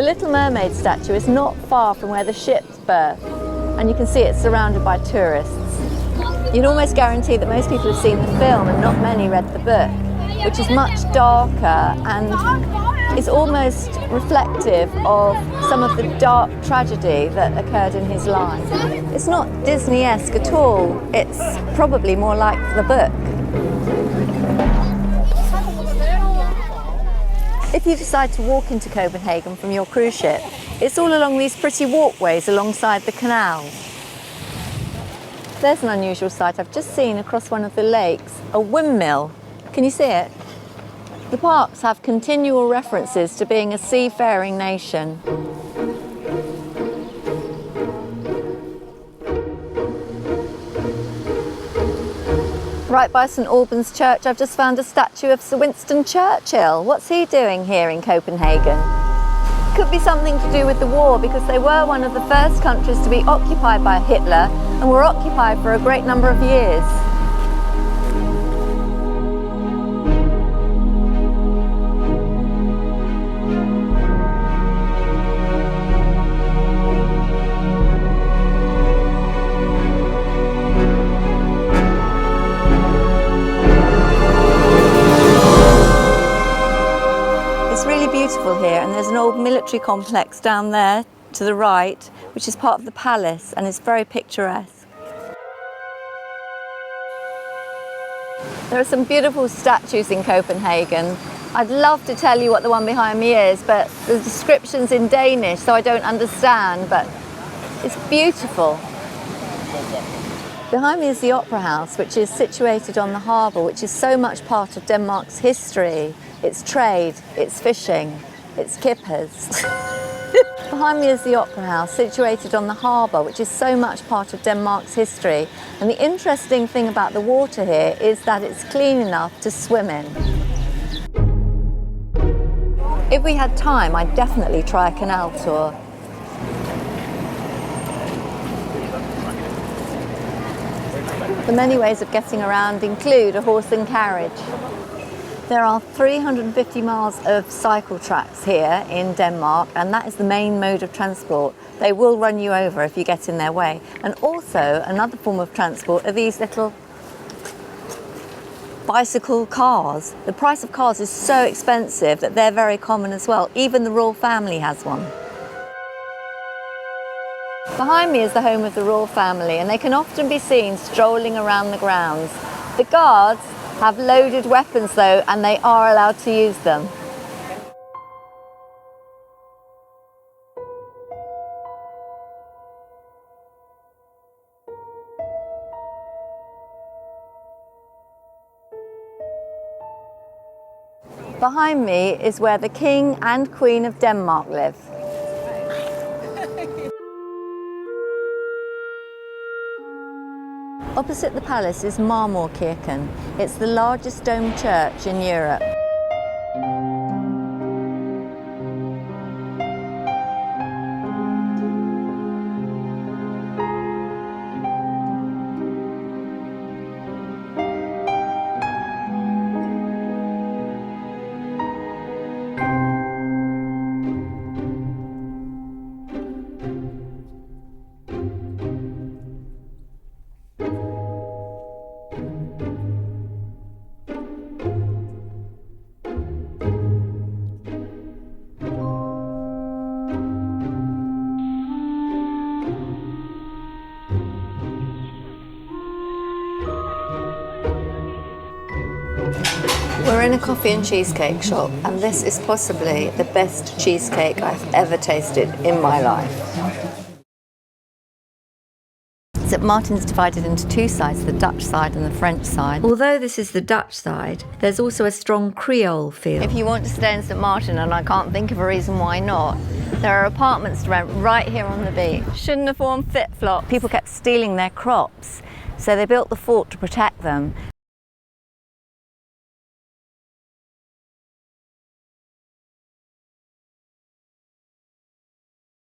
The Little Mermaid statue is not far from where the ship's berth, and you can see it's surrounded by tourists. You'd almost guarantee that most people have seen the film and not many read the book, which is much darker and is almost reflective of some of the dark tragedy that occurred in his life. It's not Disney-esque at all, it's probably more like the book. If you decide to walk into Copenhagen from your cruise ship, it's all along these pretty walkways alongside the canals. There's an unusual sight I've just seen across one of the lakes, a windmill. Can you see it? The parks have continual references to being a seafaring nation. Right by St Albans Church, I've just found a statue of Sir Winston Churchill. What's he doing here in Copenhagen? Could be something to do with the war, because they were one of the first countries to be occupied by Hitler and were occupied for a great number of years. Here, and there's an old military complex down there to the right, which is part of the palace and is very picturesque. There are some beautiful statues in Copenhagen. I'd love to tell you what the one behind me is, but the description's in Danish, so I don't understand, but it's beautiful. Behind me is the Opera House, which is situated on the harbour, which is so much part of Denmark's history, its trade, its fishing, its kippers. Behind me is the Opera House, situated on the harbour, which is so much part of Denmark's history. And the interesting thing about the water here is that it's clean enough to swim in. If we had time, I'd definitely try a canal tour. The many ways of getting around include a horse and carriage. There are 350 miles of cycle tracks here in Denmark, and that is the main mode of transport. They will run you over if you get in their way. And also, another form of transport are these little bicycle cars. The price of cars is so expensive that they're very common as well. Even the royal family has one. Behind me is the home of the royal family, and they can often be seen strolling around the grounds. The guards have loaded weapons though, and they are allowed to use them. Behind me is where the King and Queen of Denmark live. Opposite the palace is Marmorkirken. It's the largest domed church in Europe. We're in a coffee and cheesecake shop, and this is possibly the best cheesecake I've ever tasted in my life. St Martin's divided into two sides, the Dutch side and the French side. Although this is the Dutch side, there's also a strong Creole feel. If you want to stay in St Martin, and I can't think of a reason why not, there are apartments to rent right here on the beach. Shouldn't have worn flip-flops. People kept stealing their crops, so they built the fort to protect them.